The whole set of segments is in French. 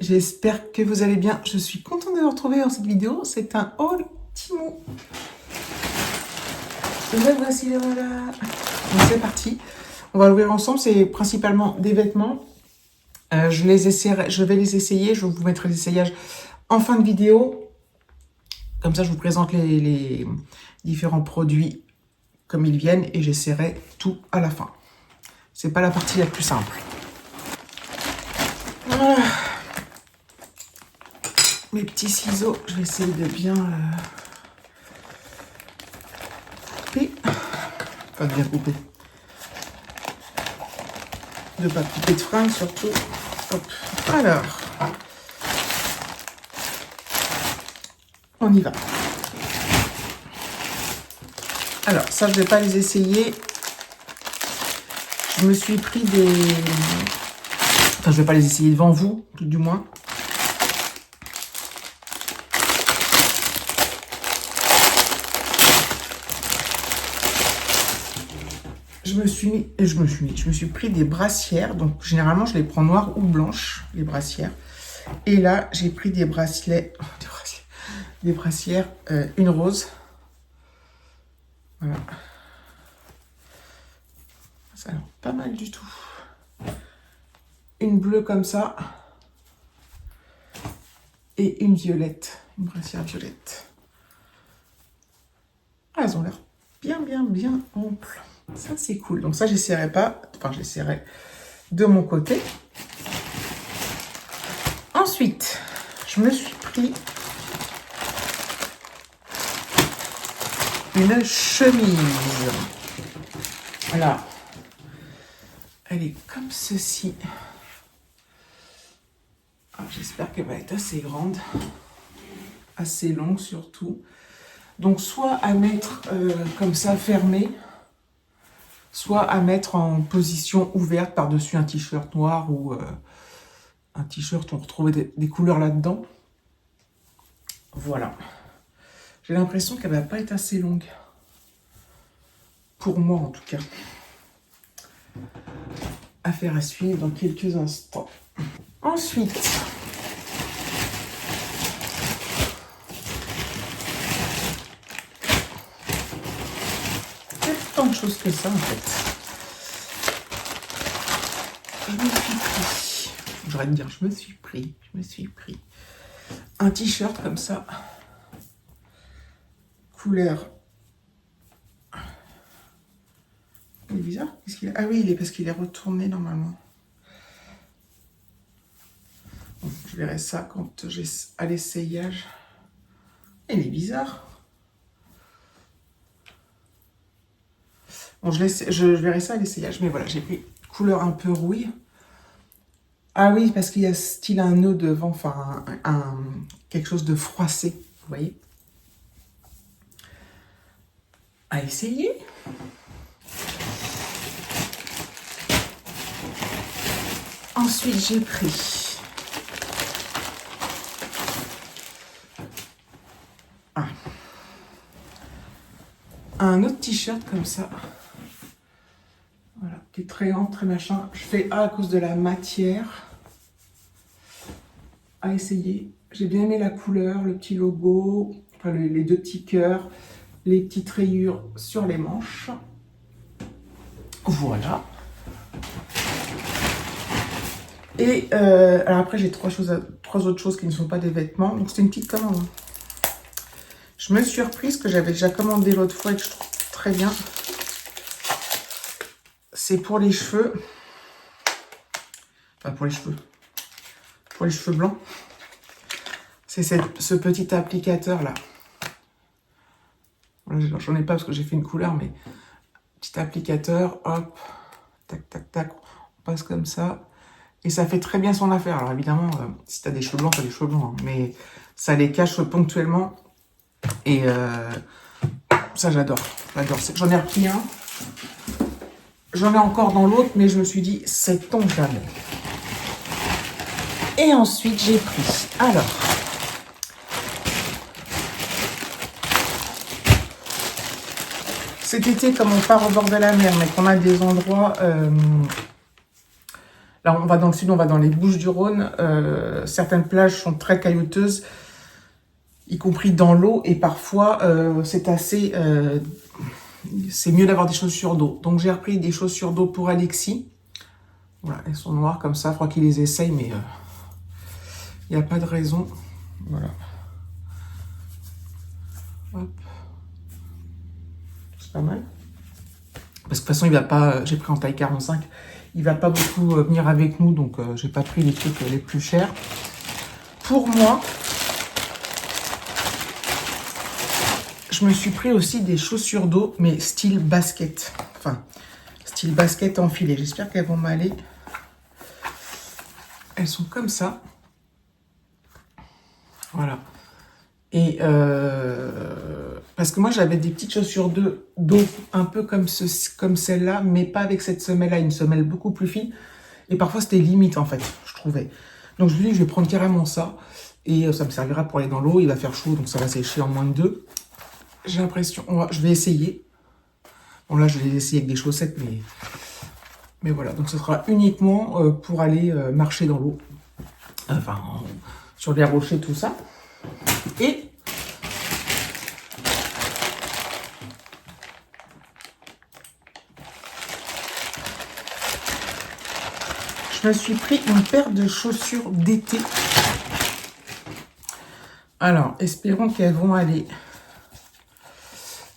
j'espère que vous allez bien. Je suis contente de vous retrouver dans cette vidéo. C'est un haul Temu. Le voici, le voilà. Donc c'est parti. On va l'ouvrir ensemble. C'est principalement des vêtements. Je vais les essayer. Je vous mettrai les essayages en fin de vidéo. Comme ça, je vous présente les différents produits comme ils viennent et j'essaierai tout à la fin. C'est pas la partie la plus simple. Voilà. Mes petits ciseaux, je vais essayer de bien couper. Enfin, de bien couper. De pas couper de fringues surtout. Hop. Alors, on y va. Alors, ça, je ne vais pas les essayer. Je me suis pris des... Enfin, je ne vais pas les essayer devant vous, tout du moins. Je me suis pris des brassières. Donc, généralement, je les prends noires ou blanches, les brassières. Et là, j'ai pris des bracelets... Des brassières, une rose. Voilà. Ça a l'air pas mal du tout. Une bleue comme ça. Et une violette. Une brassière violette. Ah, elles ont l'air bien amples. Ça, c'est cool. Donc ça, j'essaierai pas. Enfin, j'essaierai de mon côté. Ensuite, je me suis pris une chemise. Voilà. Elle est comme ceci. J'espère qu'elle va être assez grande. Assez longue surtout. Donc soit à mettre comme ça fermé, soit à mettre en position ouverte par-dessus un t-shirt noir ou un t-shirt où on retrouve des couleurs là-dedans. Voilà. J'ai l'impression qu'elle va pas être assez longue. Pour moi en tout cas. Affaire à suivre dans quelques instants. Ensuite, il y a tant de choses que ça en fait. Je me suis pris. J'aurais dû dire je me suis pris. Un t-shirt comme ça. Couleur. Il est bizarre. Ah oui, il est parce qu'il est retourné normalement. Bon, je verrai ça quand j'ai à l'essayage. Il est bizarre. Bon, je verrai ça à l'essayage. Mais voilà, j'ai pris couleur un peu rouille. Ah oui, parce qu'il y a style un nœud devant, enfin quelque chose de froissé, vous voyez. À essayer. Ensuite, j'ai pris un autre t-shirt comme ça. Voilà, qui est très grand, très machin. Je fais A à cause de la matière. À essayer. J'ai bien aimé la couleur, le petit logo, enfin les deux petits cœurs, les petites rayures sur les manches. Voilà. Et alors après, j'ai trois autres choses qui ne sont pas des vêtements. Donc, c'était une petite commande. Je me suis reprise que j'avais déjà commandé l'autre fois et que je trouve très bien. C'est pour les cheveux. Enfin, pour les cheveux. Pour les cheveux blancs. C'est ce petit applicateur là. J'en ai pas parce que j'ai fait une couleur, mais petit applicateur. Hop. Tac, tac, tac. On passe comme ça. Et ça fait très bien son affaire. Alors évidemment, si tu as des cheveux blancs, tu as des cheveux blancs. Hein, mais ça les cache ponctuellement. Et ça, j'adore. J'en ai repris un. J'en ai encore dans l'autre, mais je me suis dit, sait-on jamais. Et ensuite, j'ai pris. Alors. Cet été, comme on part au bord de la mer, mais qu'on a des endroits Là, on va dans le sud, on va dans les Bouches-du-Rhône. Certaines plages sont très caillouteuses, y compris dans l'eau. Et parfois, c'est mieux d'avoir des chaussures d'eau. Donc, j'ai repris des chaussures d'eau pour Alexis. Voilà, elles sont noires comme ça. Il faudra qu'il les essaye, mais il n'y a pas de raison. Voilà. Hop. C'est pas mal. Parce que de toute façon, il va pas. J'ai pris en taille 45. Il va pas beaucoup venir avec nous, donc j'ai pas pris les trucs les plus chers. Pour moi, je me suis pris aussi des chaussures d'eau, mais style basket. Enfin, style basket enfilé. J'espère qu'elles vont m'aller. Elles sont comme ça. Voilà. Et parce que moi, j'avais des petites chaussures d'eau un peu comme celle-là, mais pas avec cette semelle-là, une semelle beaucoup plus fine. Et parfois, c'était limite, en fait, je trouvais. Donc, je me dis, je vais prendre carrément ça. Et ça me servira pour aller dans l'eau. Il va faire chaud, donc ça va sécher en moins de 2. J'ai l'impression... je vais essayer. Bon, là, je vais essayer avec des chaussettes, mais voilà. Donc, ce sera uniquement pour aller marcher dans l'eau. Enfin, sur les rochers, tout ça. Et... je me suis pris une paire de chaussures d'été. Alors, espérons qu'elles vont aller.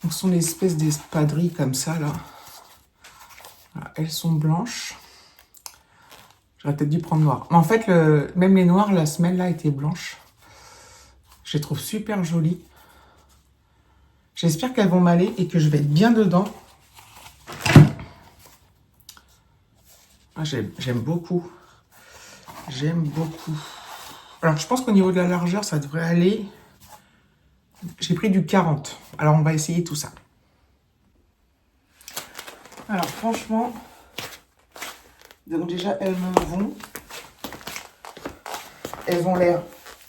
Donc, ce sont des espèces d'espadrilles comme ça, là. Voilà, elles sont blanches. J'aurais peut-être dû prendre noir. Mais en fait, même les noirs, la semelle, là, était blanche. Je les trouve super jolies. J'espère qu'elles vont m'aller et que je vais être bien dedans. Ah, j'aime beaucoup. J'aime beaucoup. Alors, je pense qu'au niveau de la largeur, ça devrait aller. J'ai pris du 40. Alors, on va essayer tout ça. Alors, franchement, donc déjà, elles me vont. Elles ont l'air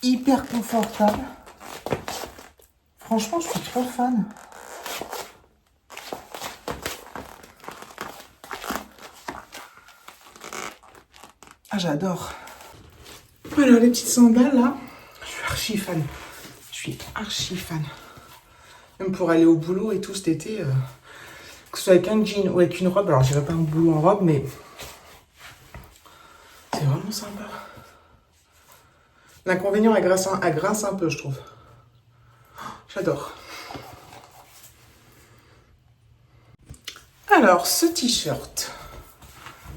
hyper confortables. Franchement, je suis trop fan. Ah, j'adore. Alors, les petites sandales, là, je suis archi fan. Je suis archi fan. Même pour aller au boulot et tout cet été, que ce soit avec un jean ou avec une robe. Alors, j'irai pas au boulot en robe, mais c'est vraiment sympa. L'inconvénient, elle grince un peu, je trouve. J'adore. Alors, ce t-shirt.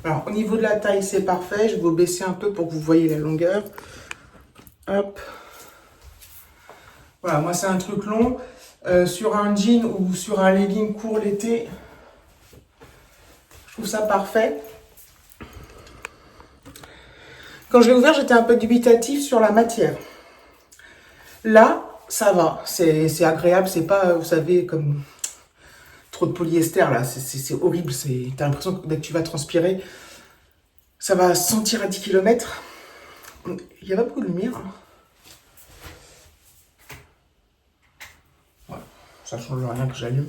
Alors, au niveau de la taille, c'est parfait. Je vais vous baisser un peu pour que vous voyez la longueur. Hop. Voilà, moi, c'est un truc long. Sur un jean ou sur un legging court l'été, je trouve ça parfait. Quand je l'ai ouvert, j'étais un peu dubitatif sur la matière. Là, ça va. C'est agréable. C'est pas, vous savez, comme trop de polyester, là. C'est horrible. T'as l'impression que dès que tu vas transpirer, ça va sentir à 10 km. Il n'y a pas beaucoup de lumière. Voilà. Ça change rien que j'allume.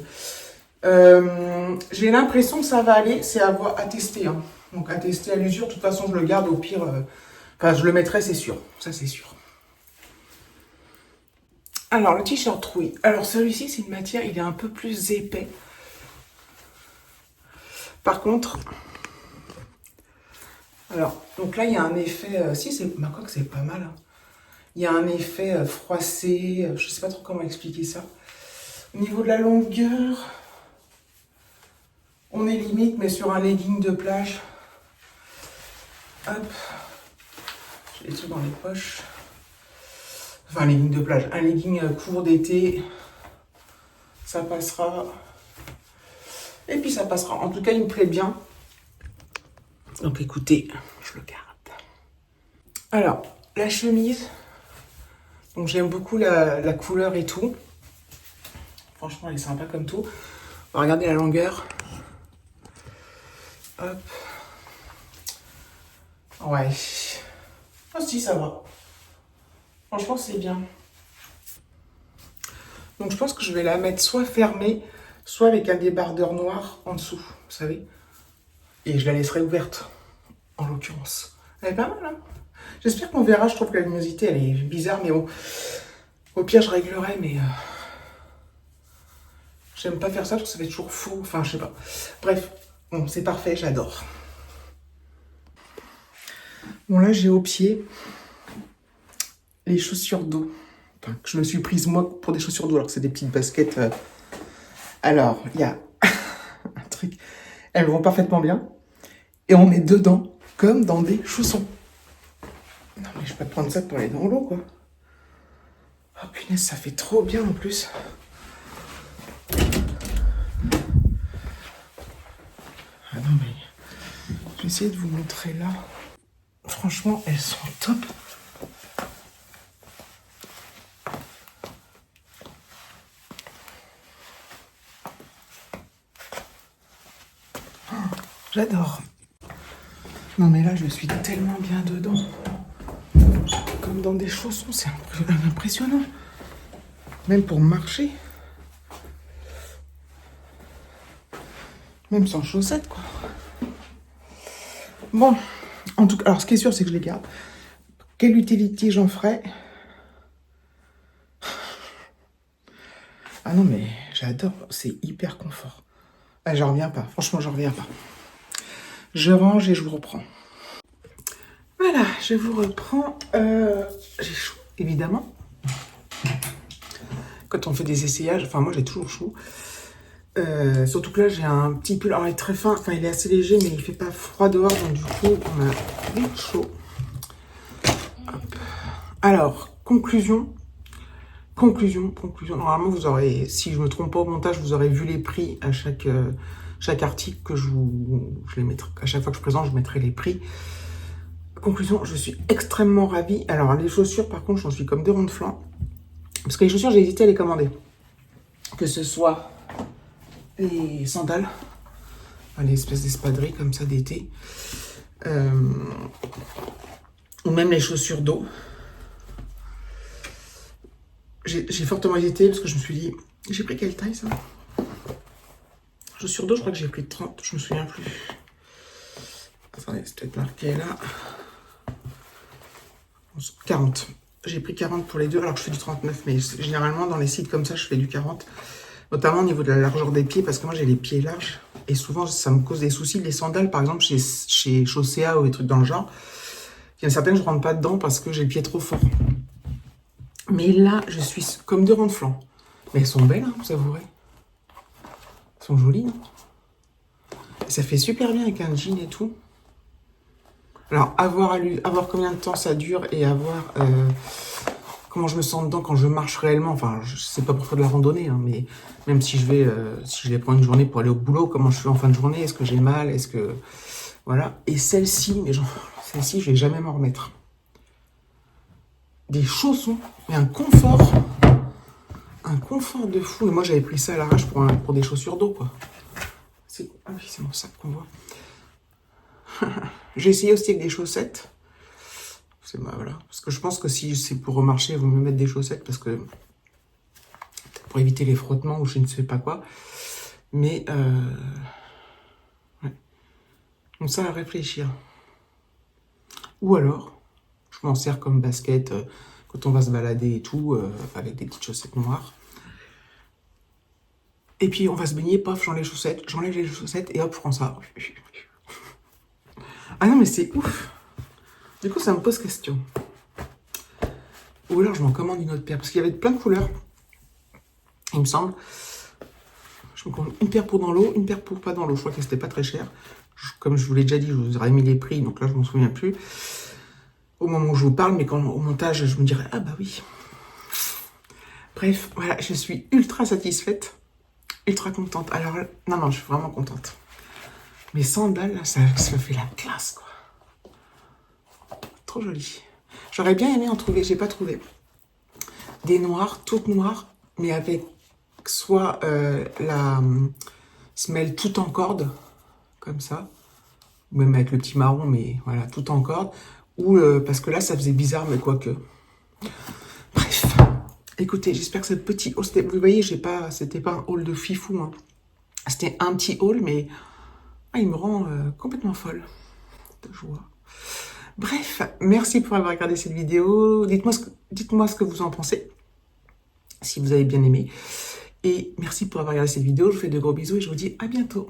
J'ai l'impression que ça va aller. C'est à tester. Hein. Donc, à tester à l'usure. De toute façon, je le garde au pire. Enfin, je le mettrai, c'est sûr. Ça, c'est sûr. Alors, le t-shirt, oui. Alors, celui-ci, c'est une matière, il est un peu plus épais. Par contre, alors, donc là, il y a un effet... si, c'est... Ma coque, c'est pas mal. Hein. Il y a un effet froissé. Je sais pas trop comment expliquer ça. Au niveau de la longueur, on est limite, mais sur un legging de plage. Hop. J'ai les trucs dans les poches. Enfin, un legging de plage. Un legging court d'été. Ça passera. Et puis, ça passera. En tout cas, il me plaît bien. Donc, écoutez, je le garde. Alors, la chemise. Donc, j'aime beaucoup la couleur et tout. Franchement, elle est sympa comme tout. On va regarder la longueur. Hop. Ouais. Ah si, ça va. Franchement, c'est bien. Donc, je pense que je vais la mettre soit fermée, soit avec un débardeur noir en dessous, vous savez. Et je la laisserai ouverte. en l'occurrence. Elle est pas mal, hein. J'espère qu'on verra. Je trouve que la luminosité, elle est bizarre, mais bon. Au pire, je réglerai, mais... j'aime pas faire ça parce que ça fait toujours faux. Enfin, je sais pas. Bref, bon, c'est parfait, j'adore. Bon, là, j'ai au pied les chaussures d'eau. Enfin, que je me suis prise, moi, pour des chaussures d'eau, alors que c'est des petites baskets. Alors, il y a un truc. Elles vont parfaitement bien. Et on est dedans, comme dans des chaussons. Non, mais je peux pas prendre ça pour aller dans l'eau, quoi. Oh, punaise, ça fait trop bien, en plus. Ah non, mais... je vais essayer de vous montrer là. Franchement, elles sont top. Oh, j'adore. Non mais là, je suis tellement bien dedans. Comme dans des chaussons, c'est impressionnant. Même pour marcher. Même sans chaussettes, quoi. Bon, en tout cas, alors ce qui est sûr, c'est que je les garde. Quelle utilité j'en ferai? Ah non, mais j'adore, c'est hyper confort. Ah, j'en reviens pas, franchement, j'en reviens pas. Je range et je vous reprends. Voilà, je vous reprends. J'ai chaud, évidemment. Quand on fait des essayages, enfin moi j'ai toujours chaud. Surtout que là j'ai un petit pull, alors il est très fin, enfin il est assez léger mais il fait pas froid dehors, donc du coup on a vite chaud. Hop. Alors, conclusion. Normalement vous aurez, si je me trompe pas au montage, vous aurez vu les prix à chaque article que je les mettrai. À chaque fois que je présente, je mettrai les prix. Conclusion, je suis extrêmement ravie. Alors les chaussures par contre, j'en suis comme deux ronds de flanc. Parce que les chaussures, j'ai hésité à les commander. Que ce soit les sandales, les espèces d'espadrilles comme ça d'été, ou même les chaussures d'eau. J'ai fortement hésité parce que je me suis dit, j'ai pris quelle taille ça? Chaussures d'eau, je crois que j'ai pris 30, je me souviens plus. Attendez, c'est peut-être marqué là. 40. J'ai pris 40 pour les deux, alors que je fais du 39, mais généralement dans les sites comme ça, je fais du 40. Notamment au niveau de la largeur des pieds, parce que moi j'ai les pieds larges. Et souvent, ça me cause des soucis. Les sandales, par exemple, chez Chaussea ou des trucs dans le genre, il y en a certaines, je ne rentre pas dedans parce que j'ai le pied trop fort. Mais là, je suis comme deux ronds de flanc. Mais elles sont belles, hein, vous avouerez. Elles sont jolies, non? Et ça fait super bien avec un jean et tout. Alors, avoir combien de temps ça dure et avoir comment je me sens dedans quand je marche réellement. Enfin, c'est pas pour faire de la randonnée, hein, mais même si je vais prendre une journée pour aller au boulot, comment je fais en fin de journée? Est-ce que j'ai mal? Est-ce que... Voilà. Et celle-ci, mais genre, celle-ci, je vais jamais m'en remettre. Des chaussons, mais un confort de fou. Et moi, j'avais pris ça à l'arrache pour des chaussures d'eau, quoi. Ah oui, c'est mon sac qu'on voit. J'ai essayé aussi avec des chaussettes. Voilà. Parce que je pense que si c'est pour remarcher, il vaut mieux mettre des chaussettes parce que pour éviter les frottements ou je ne sais pas quoi. Mais ouais. Donc ça à réfléchir. Ou alors, je m'en sers comme basket quand on va se balader et tout, avec des petites chaussettes noires. Et puis on va se baigner, paf, j'enlève les chaussettes et hop, je prends ça. Ah non, mais c'est ouf. Du coup, ça me pose question. Ou alors, je m'en commande une autre paire. Parce qu'il y avait plein de couleurs, il me semble. Je me commande une paire pour dans l'eau, une paire pour pas dans l'eau. Je crois que c'était pas très cher. Comme je vous l'ai déjà dit, je vous aurais mis les prix. Donc là, je m'en souviens plus. Au moment où je vous parle, mais quand au montage, je me dirais, ah bah oui. Bref, voilà, je suis ultra satisfaite. Ultra contente. Alors, non, je suis vraiment contente. Mes sandales, là, ça fait la classe, quoi. Trop joli. J'aurais bien aimé en trouver, j'ai pas trouvé. Des noires, toutes noires, mais avec soit la semelle tout en corde, comme ça, ou même avec le petit marron, mais voilà, tout en corde, ou parce que là, ça faisait bizarre, mais quoique. Bref, écoutez, j'espère que ce petit haul, vous voyez, c'était pas un haul de fifou, hein. C'était un petit haul, mais il me rend complètement folle. de joie. Bref, merci pour avoir regardé cette vidéo. Dites-moi ce que vous en pensez, si vous avez bien aimé. Et merci pour avoir regardé cette vidéo. Je vous fais de gros bisous et je vous dis à bientôt.